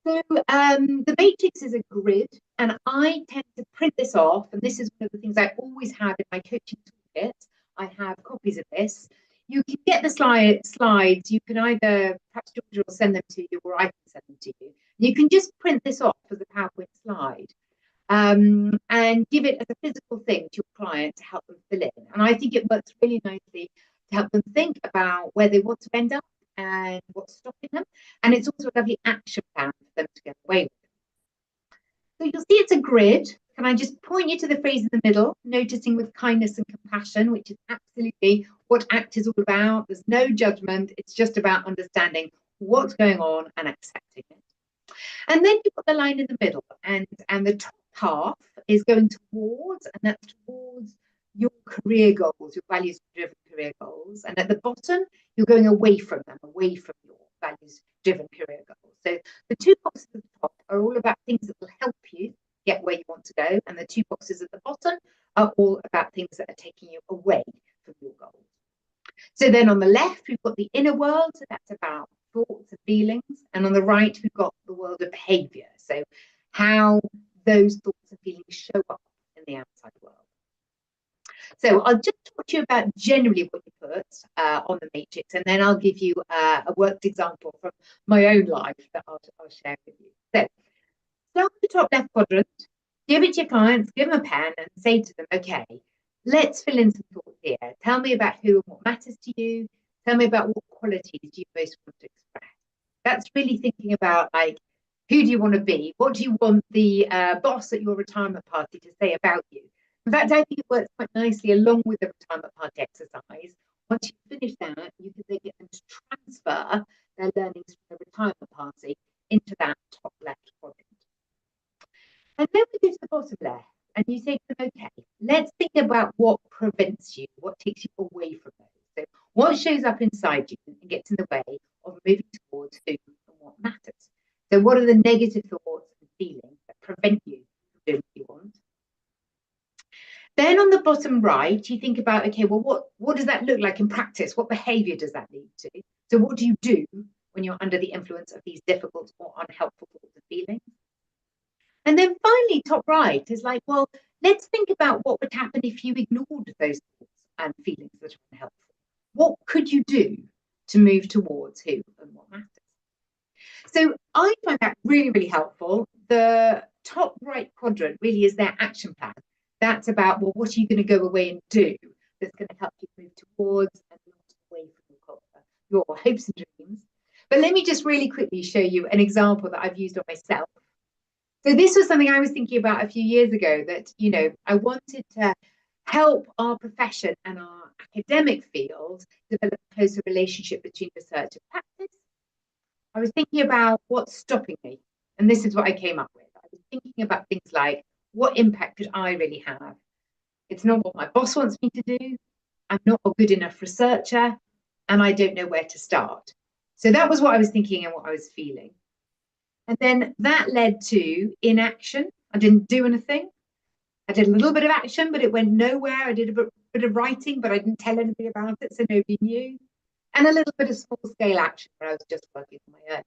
So the matrix is a grid, and I tend to print this off, and this is one of the things I always have in my coaching toolkit. I have copies of this. You can get the slides. You can either, perhaps Georgia will send them to you, or I can send them to you. You can just print this off as a PowerPoint slide. And give it as a physical thing to your client to help them fill in. And I think it works really nicely to help them think about where they want to end up and what's stopping them. And it's also a lovely action plan for them to get away with. So you'll see it's a grid. Can I just point you to the phrase in the middle, noticing with kindness and compassion, which is absolutely what ACT is all about. There's no judgment. It's just about understanding what's going on and accepting it. And then you've got the line in the middle, and the top half is going towards, and that's towards your career goals, your values-driven career goals. And at the bottom, you're going away from them, away from your values-driven career goals. So the two boxes at the top are all about things that will help you get where you want to go, and the two boxes at the bottom are all about things that are taking you away from your goals. So then on the left, we've got the inner world, so that's about thoughts and feelings, and on the right, we've got the world of behavior, so how those thoughts and feelings show up in the outside world. So I'll just talk to you about generally what you put on the matrix, and then I'll give you a worked example from my own life that I'll share with you. So start with the top left quadrant, give it to your clients, give them a pen and say to them, okay, let's fill in some thoughts here. Tell me about who and what matters to you. Tell me about what qualities you most want to express. That's really thinking about, like, who do you want to be? What do you want the boss at your retirement party to say about you? In fact, I think it works quite nicely along with the retirement party exercise. Once you finish that, you can then get them to transfer their learnings from the retirement party into that top left quadrant. And then we go to the bottom left, and you say to them, okay, let's think about what prevents you, what takes you away from those. So what shows up inside you and gets in the way of moving towards towards who and what matters. So what are the negative thoughts and feelings that prevent you from doing what you want? Then on the bottom right, you think about, okay, well, what does that look like in practice? What behavior does that lead to? So what do you do when you're under the influence of these difficult or unhelpful thoughts and feelings? And then finally, top right is like, well, let's think about what would happen if you ignored those thoughts and feelings that are unhelpful. What could you do to move towards who and what matters? So I find that really, really helpful. The top right quadrant really is their action plan. That's about, well, what are you going to go away and do that's going to help you move towards and not away from your hopes and dreams. But let me just really quickly show you an example that I've used on myself. So this was something I was thinking about a few years ago, that, you know, I wanted to help our profession and our academic field develop a closer relationship between research and practice. I was thinking about what's stopping me. And this is what I came up with. I was thinking about things like, what impact could I really have? It's not what my boss wants me to do. I'm not a good enough researcher, and I don't know where to start. So that was what I was thinking and what I was feeling. And then that led to inaction. I didn't do anything. I did a little bit of action, but it went nowhere. I did a bit of writing, but I didn't tell anybody about it, so nobody knew. And a little bit of small scale action where I was just working on my own.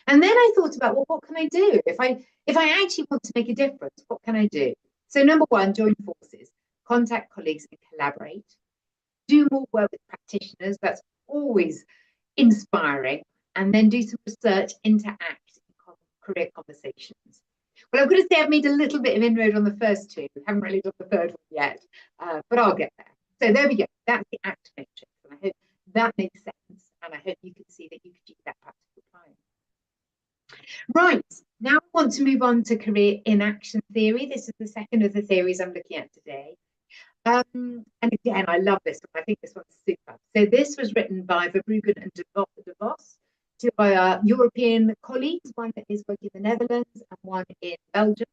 And then I thought about, well, what can I do? If I actually want to make a difference, what can I do? So number one, join forces, contact colleagues and collaborate. Do more work with practitioners. That's always inspiring. And then do some research, interact in career conversations. Well, I'm going to say I've made a little bit of inroad on the first two. I haven't really done the third one yet, but I'll get there. So there we go. That's the ACT matrix. And I hope that makes sense. And I hope you can see that you could use that practical time. Right, now I want to move on to career in action theory. This is the second of the theories I'm looking at today. And again, I love this one. I think this one's super. So this was written by Verbruggen and de Vos, two of our European colleagues, one that is working in the Netherlands and one in Belgium.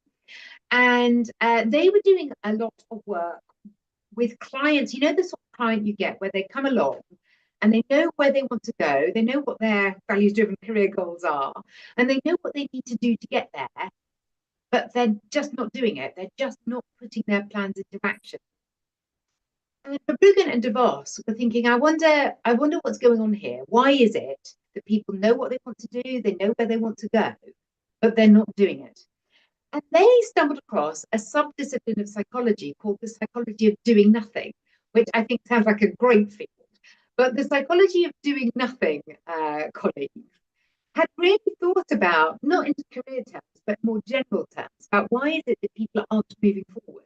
And they were doing a lot of work with clients. You know, the sort of client you get where they come along and they know where they want to go, they know what their values-driven career goals are, and they know what they need to do to get there, but they're just not doing it. They're just not putting their plans into action. And Verbruggen and de Vos were thinking, I wonder what's going on here. Why is it that people know what they want to do, they know where they want to go, but they're not doing it? And they stumbled across a subdiscipline of psychology called the psychology of doing nothing, which I think sounds like a great field. But the psychology of doing nothing, colleagues, had really thought about, not in career terms, but more general terms, about why is it that people aren't moving forward.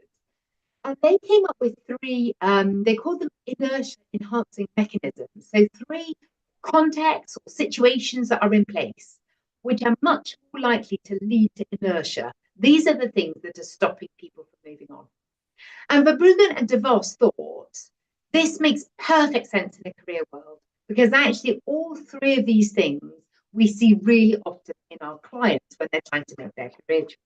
And they came up with three, they called them inertia enhancing mechanisms. So three contexts or situations that are in place, which are much more likely to lead to inertia. These are the things that are stopping people from moving on. And Verbruggen and de Vos thought, this makes perfect sense in the career world, because actually all three of these things we see really often in our clients when they're trying to make their career choice.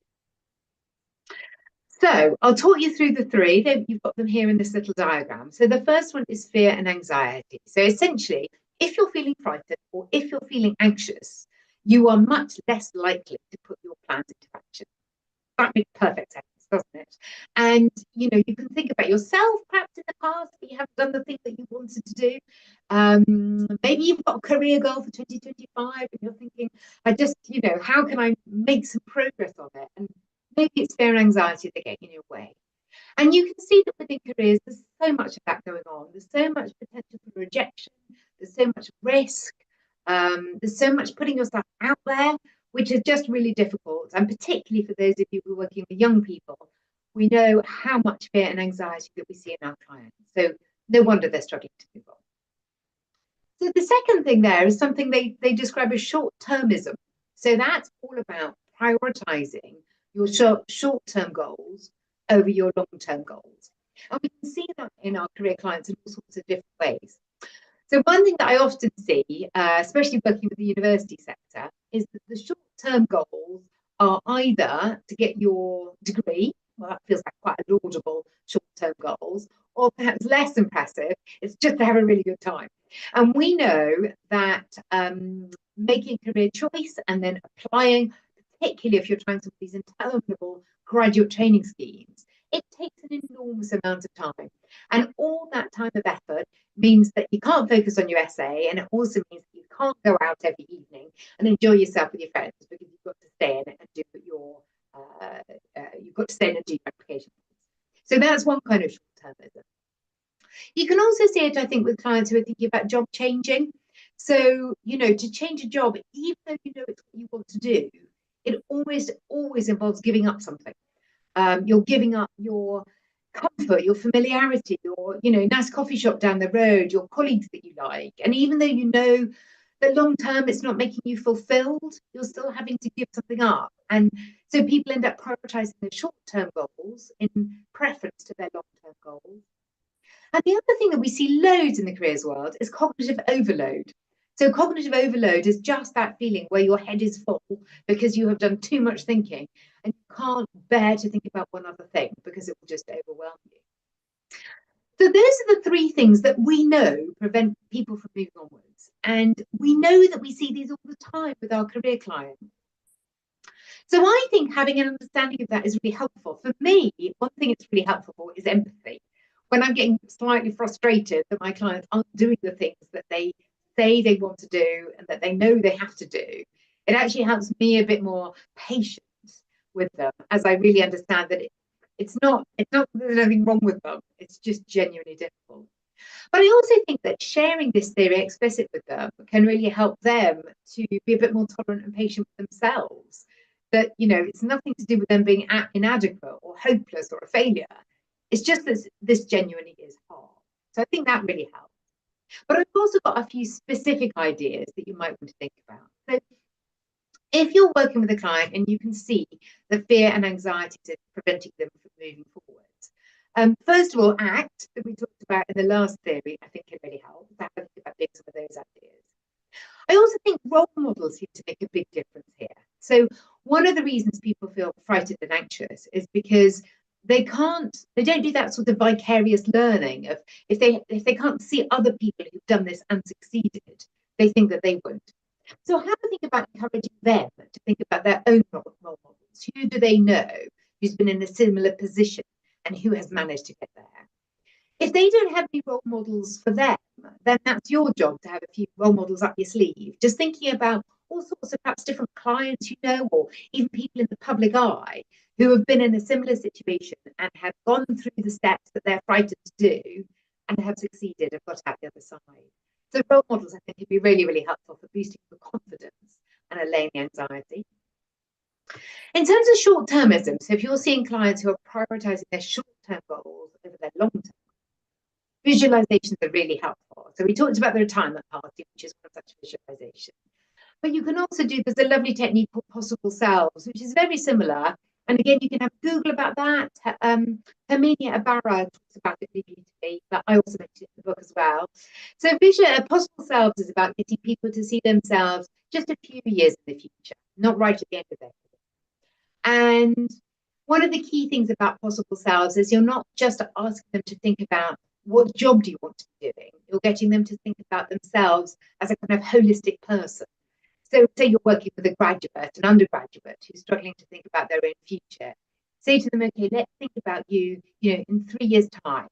So I'll talk you through the three. You've got them here in this little diagram. So the first one is fear and anxiety. So essentially, if you're feeling frightened or if you're feeling anxious, you are much less likely to put your plans into action. That makes perfect sense, doesn't it? And, you know, you can think about yourself perhaps in the past, but you haven't done the thing that you wanted to do. Maybe you've got a career goal for 2025 and you're thinking, you know, how can I make some progress on it? And maybe it's fear and anxiety that get in your way. And you can see that within careers, there's so much of that going on. There's so much potential for rejection. There's so much risk. There's so much putting yourself out there, which is just really difficult. And particularly for those of you who are working with young people, we know how much fear and anxiety that we see in our clients. So no wonder they're struggling to move on. So the second thing there is something they describe as short-termism. So that's all about prioritizing your short-term goals over your long-term goals. And we can see that in our career clients in all sorts of different ways. So one thing that I often see, especially working with the university sector, is that the short-term goals are either to get your degree, well, that feels like quite a laudable short-term goals, or perhaps less impressive, it's just to have a really good time. And we know that making a career choice and then applying, particularly if you're trying some of these interminable graduate training schemes, it takes an enormous amount of time. And all that time of effort means that you can't focus on your essay, and it also means that you can't go out every evening and enjoy yourself with your friends because you've got to stay in and do your you've got to stay in and do your application. So that's one kind of short-termism. You can also see it, I think, with clients who are thinking about job changing. So, to change a job, even though you know it's what you want to do, it always involves giving up something. You're giving up your comfort, your familiarity, your, nice coffee shop down the road, your colleagues that you like. And even though you know that long term it's not making you fulfilled, you're still having to give something up. And so people end up prioritizing their short-term goals in preference to their long-term goals. And the other thing that we see loads in the careers world is cognitive overload. So cognitive overload is just that feeling where your head is full because you have done too much thinking and you can't bear to think about one other thing because it will just overwhelm you. So those are the three things that we know prevent people from moving onwards. And we know that we see these all the time with our career clients. So I think having an understanding of that is really helpful. For me, one thing it's really helpful for is empathy. When I'm getting slightly frustrated that my clients aren't doing the things that they say they want to do and that they know they have to do, it actually helps me a bit more patient with them as I really understand that it's not that there's anything wrong with them, it's just genuinely difficult. But I also think that sharing this theory explicit with them can really help them to be a bit more tolerant and patient with themselves. That, it's nothing to do with them being inadequate or hopeless or a failure. It's just that this genuinely is hard. So I think that really helps. But I've also got a few specific ideas that you might want to think about. So if you're working with a client and you can see the fear and anxiety is preventing them from moving forward, first of all, ACT, that we talked about in the last theory, I think can really help. That have about some of those ideas. I also think role models seem to make a big difference here. So one of the reasons people feel frightened and anxious is because they don't do that sort of vicarious learning of if they can't see other people who've done this and succeeded, they think that they won't. So have a think about encouraging them to think about their own role models. Who do they know who's been in a similar position and who has managed to get there? If they don't have any role models for them, then that's your job to have a few role models up your sleeve. Just thinking about all sorts of perhaps different clients or even people in the public eye who have been in a similar situation and have gone through the steps that they're frightened to do and have succeeded and got out the other side. So role models, I think, can be really, really helpful for boosting the confidence and allaying the anxiety. In terms of short-termism, so if you're seeing clients who are prioritizing their short-term goals over their long-term, visualizations are really helpful. So we talked about the retirement party, which is one such visualization. But you can also there's a lovely technique called possible selves, which is very similar. And again, you can have Google about that. Herminia Ibarra talks about it beautifully, but I also mentioned it in the book as well. So possible selves is about getting people to see themselves just a few years in the future, not right at the end of their career. And one of the key things about possible selves is you're not just asking them to think about what job do you want to be doing. You're getting them to think about themselves as a kind of holistic person. So say you're working with a graduate, an undergraduate who's struggling to think about their own future. Say to them, okay, let's think about you, in 3 years' time,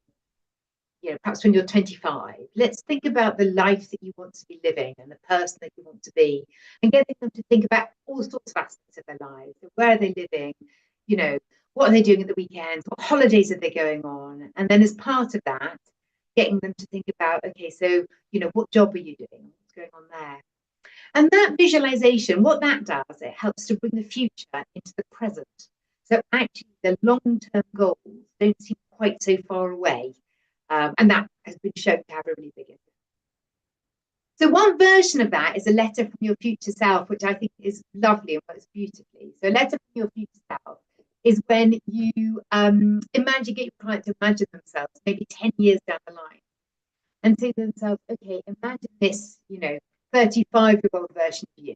perhaps when you're 25. Let's think about the life that you want to be living and the person that you want to be, and getting them to think about all sorts of aspects of their lives. So where are they living? What are they doing at the weekends? What holidays are they going on? And then as part of that, getting them to think about, okay, so, what job are you doing? What's going on there? And that visualization, what that does, it helps to bring the future into the present. So actually the long-term goals don't seem quite so far away. And that has been shown to have a really big impact. So one version of that is a letter from your future self, which I think is lovely and works beautifully. So a letter from your future self is when you get your client to imagine themselves maybe 10 years down the line and say to themselves, okay, imagine this, 35-year-old version of you.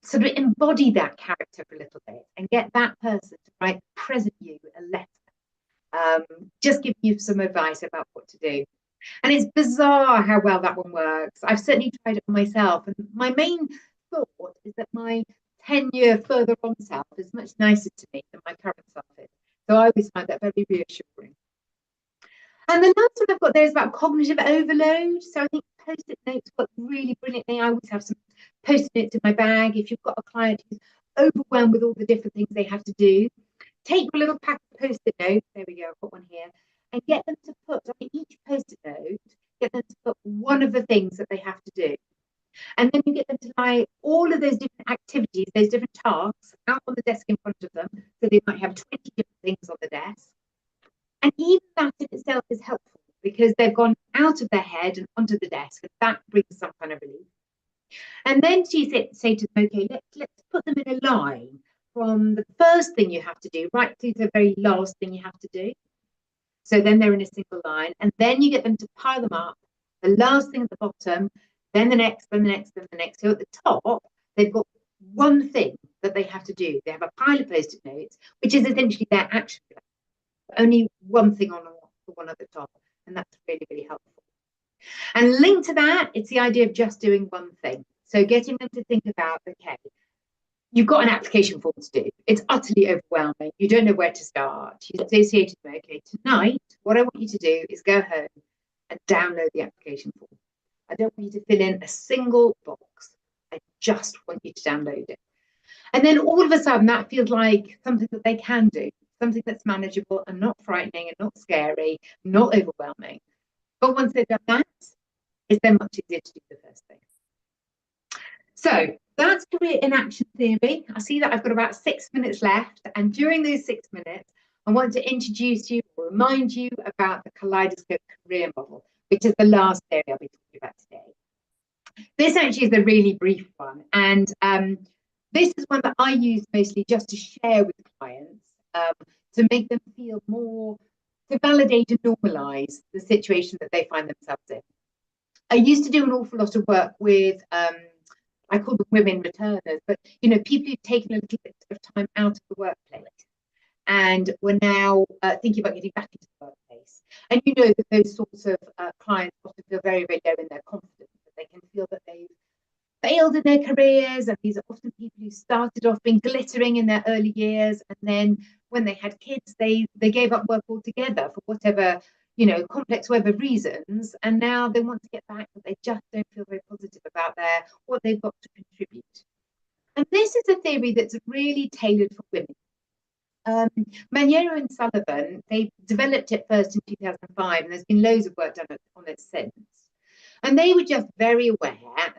Sort of embody that character for a little bit and get that person to write present you a letter, just giving you some advice about what to do. And it's bizarre how well that one works. I've certainly tried it on myself. And my main thought is that my 10-year further on self is much nicer to me than my current self is. So I always find that very reassuring. And the last one I've got there is about cognitive overload. So I think post-it notes work really brilliantly. I always have some post-it notes in my bag. If you've got a client who's overwhelmed with all the different things they have to do, take a little pack of post-it notes. There we go, I've got one here. And get them to put on each post-it note, get them to put one of the things that they have to do. And then you get them to lie all of those different activities, those different tasks out on the desk in front of them. So they might have 20 different things on the desk. And even that in itself is helpful because they've gone out of their head and onto the desk, and that brings some kind of relief. And then she say to them, okay, let's put them in a line from the first thing you have to do right to the very last thing you have to do. So then they're in a single line, and then you get them to pile them up, the last thing at the bottom, then the next, then the next, then the next. So at the top, they've got one thing that they have to do. They have a pile of post-it notes, which is essentially their action plan. Only one thing on the one at the top, and that's really, really helpful. And linked to that, it's the idea of just doing one thing. So getting them to think about, okay, you've got an application form to do. It's utterly overwhelming. You don't know where to start. You associate them, okay, tonight, what I want you to do is go home and download the application form. I don't want you to fill in a single box. I just want you to download it. And then all of a sudden, that feels like something that they can do, something that's manageable and not frightening and not scary, not overwhelming. But once they've done that, it's then much easier to do the first thing. So that's career in action theory. I see that I've got about 6 minutes left. And during those 6 minutes, I want to introduce you or remind you about the kaleidoscope career model, which is the last area I'll be talking about today. This actually is a really brief one. And this is one that I use mostly just to share with clients, to make them feel more, to validate and normalize the situation that they find themselves in. I used to do an awful lot of work with, I call them women returners, but people who've taken a little bit of time out of the workplace and were now thinking about getting back into the workplace. And that those sorts of clients often feel very, very low in their confidence, that they can feel that they've failed in their careers, and these are often people who started off being glittering in their early years, and then when they had kids, they gave up work altogether for whatever, complex web of reasons, and now they want to get back, but they just don't feel very positive about what they've got to contribute. And this is a theory that's really tailored for women. Maniero and Sullivan, they developed it first in 2005, and there's been loads of work done on it since. And they were just very aware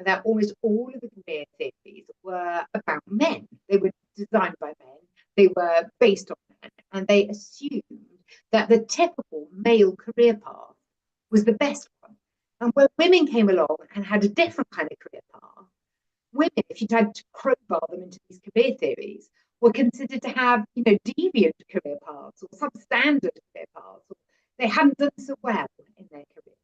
that almost all of the career theories were about men. They were designed by men. They were based on men. And they assumed that the typical male career path was the best one. And when women came along and had a different kind of career path, women, if you tried to crowbar them into these career theories, were considered to have, deviant career paths or substandard career paths. Or they hadn't done so well in their careers.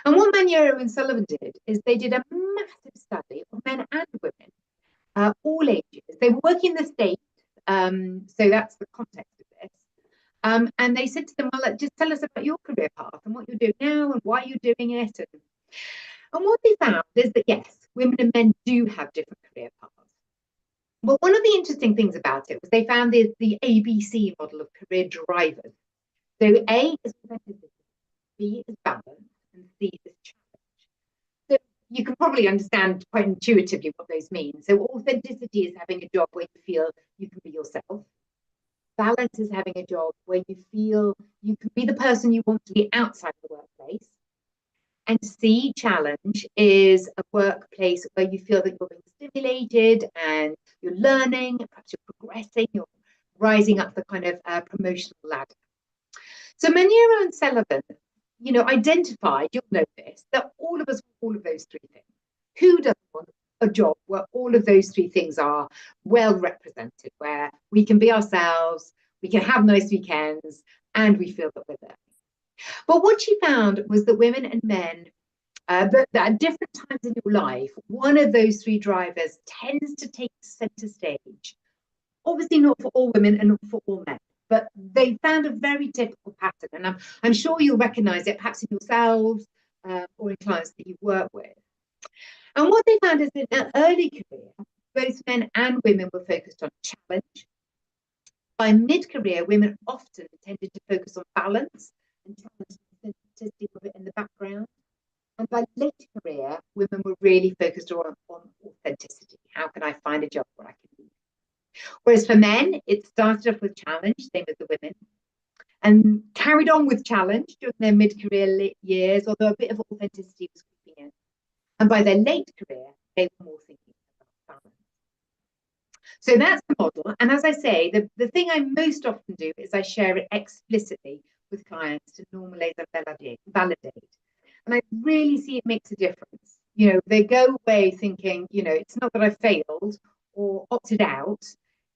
And what Maniero and Sullivan did is they did a massive study of men and women, all ages. They were working in the States, so that's the context of this. And they said to them, well, just tell us about your career path and what you're doing now and why you're doing it. And what they found is that, yes, women and men do have different career paths. But one of the interesting things about it was they found the ABC model of career drivers. So A is authenticity, B is balance, and C is challenge. So you can probably understand quite intuitively what those mean. So authenticity is having a job where you feel you can be yourself. Balance is having a job where you feel you can be the person you want to be outside the workplace. And C, challenge, is a workplace where you feel that you're being stimulated and you're learning, perhaps you're progressing, you're rising up the kind of promotional ladder. So Maniero and Sullivan, identified, you'll know this, that all of us want all of those three things. Who doesn't want a job where all of those three things are well represented, where we can be ourselves, we can have nice weekends, and we feel that we're there? But what she found was that women and men, that at different times in your life, one of those three drivers tends to take center stage. Obviously not for all women and not for all men. but they found a very typical pattern, and I'm sure you'll recognise it perhaps in yourselves or in clients that you work with. And what they found is that in an early career, both men and women were focused on challenge. By mid-career, women often tended to focus on balance and challenge authenticity of it in the background. And by late career, women were really focused on authenticity. How can I find a job where I can lead? Whereas for men, it started off with challenge, same as the women, and carried on with challenge during their mid-career years, although a bit of authenticity was creeping in. And by their late career, they were more thinking about balance. So that's the model. And as I say, the thing I most often do is I share it explicitly with clients to normalize and validate. And I really see it makes a difference. You know, they go away thinking, you know, it's not that I failed or opted out,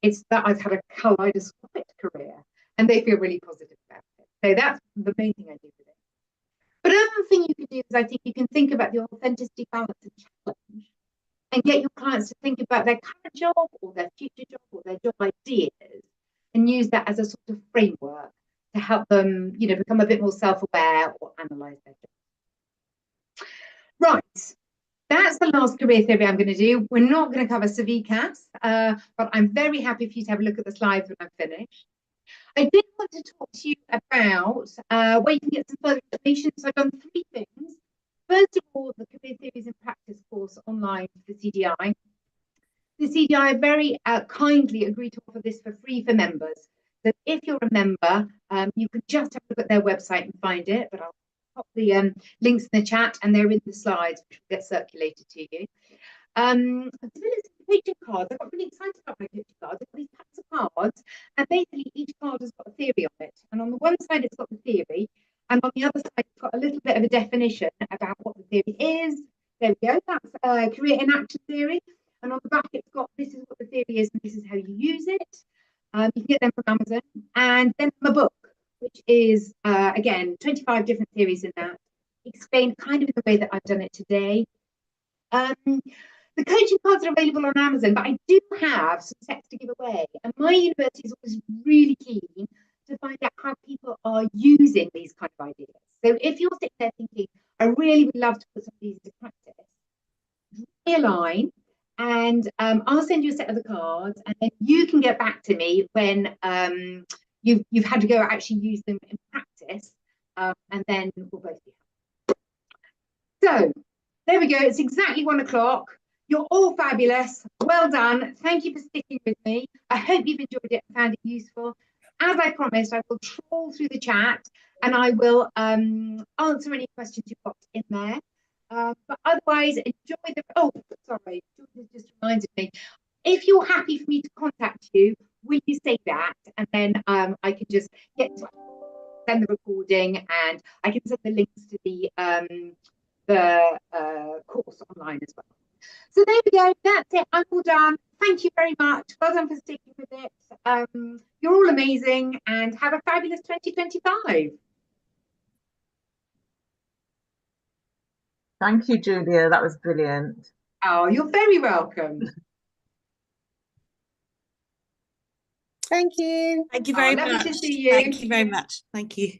it's that I've had a kaleidoscopic career, and they feel really positive about it. So that's the main thing I do with it. But another thing you can do is I think you can think about the authenticity, balance, and challenge, and get your clients to think about their current job or their future job or their job ideas, and use that as a sort of framework to help them, you know, become a bit more self-aware or analyze their job. Right, that's the last career theory I'm going to do. We're not going to cover CVCAS, but I'm very happy for you to have a look at the slides when I'm finished. I did want to talk to you about where you can get some further information. So I've done 3 things. First of all, the Career Theories in Practice course online for the CDI. The CDI very kindly agreed to offer this for free for members. So if you're a member, you can just have a look at their website and find it, but I'll pop the links in the chat, and they're in the slides, which will get circulated to you. Picture cards. I got really excited about my picture cards. I've got these packs of cards, and basically each card has got a theory on it. And on the one side, it's got the theory, and on the other side, it's got a little bit of a definition about what the theory is. There we go. That's career in action theory. And on the back, it's got this is what the theory is, and this is how you use it. You can get them from Amazon. And then the book, which is, again, 25 different theories in that, explained kind of in the way that I've done it today. The coaching cards are available on Amazon, but I do have some sets to give away. And my university is always really keen to find out how people are using these kind of ideas. So if you're sitting there thinking, I really would love to put some of these into practice, drop me a line, and I'll send you a set of the cards, and then you can get back to me when you've had to go actually use them in practice, and then we'll both be happy. So there we go. It's exactly 1 o'clock. You're all fabulous. Well done. Thank you for sticking with me. I hope you've enjoyed it and found it useful. As I promised, I will trawl through the chat, and I will answer any questions you've got in there. But otherwise, enjoy the... Oh, sorry. George just reminded me. If you're happy for me to contact you, will you say that? And then I can just send the recording, and I can send the links to the course online as well. So there we go. That's it. I'm all done. Thank you very much. Well done for sticking with it. You're all amazing, and have a fabulous 2025. Thank you, Julia. That was brilliant. Oh, you're very welcome. Thank you. Thank you very much. Lovely to see you. Thank you very much. Thank you.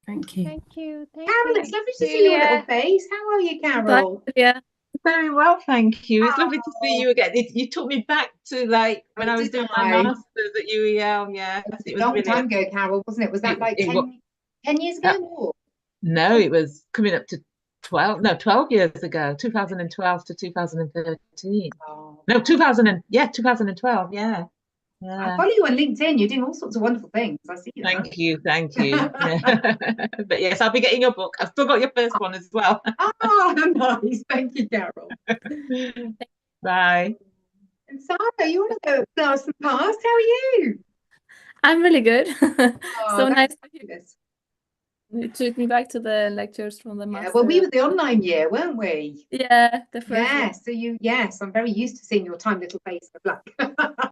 Thank you. Thank you. Carol, it's lovely to see your little face. How are you, Carol? Yeah. Very well, thank you. It's lovely to see you again. You took me back to like when I was doing my masters at UEL. Yeah, it was a long time ago, Carol, wasn't it? Was that like 10 years ago more? No, it was coming up to 12 years ago, 2012 to 2013. Oh. No, 2012. Yeah. I follow you on LinkedIn. You're doing all sorts of wonderful things. I see that. Thank you. Yeah. But yes, I'll be getting your book. I've still got your first one as well. Oh, nice. Thank you, Carol. Bye. And Sarah, you want to go blast the past? How are you? I'm really good. Oh, So nice. fabulous. It took me back to the lectures from the master. Well, we were the online year, weren't we? Yeah, the first Yes. So yes, I'm very used to seeing your tiny little face. Good luck.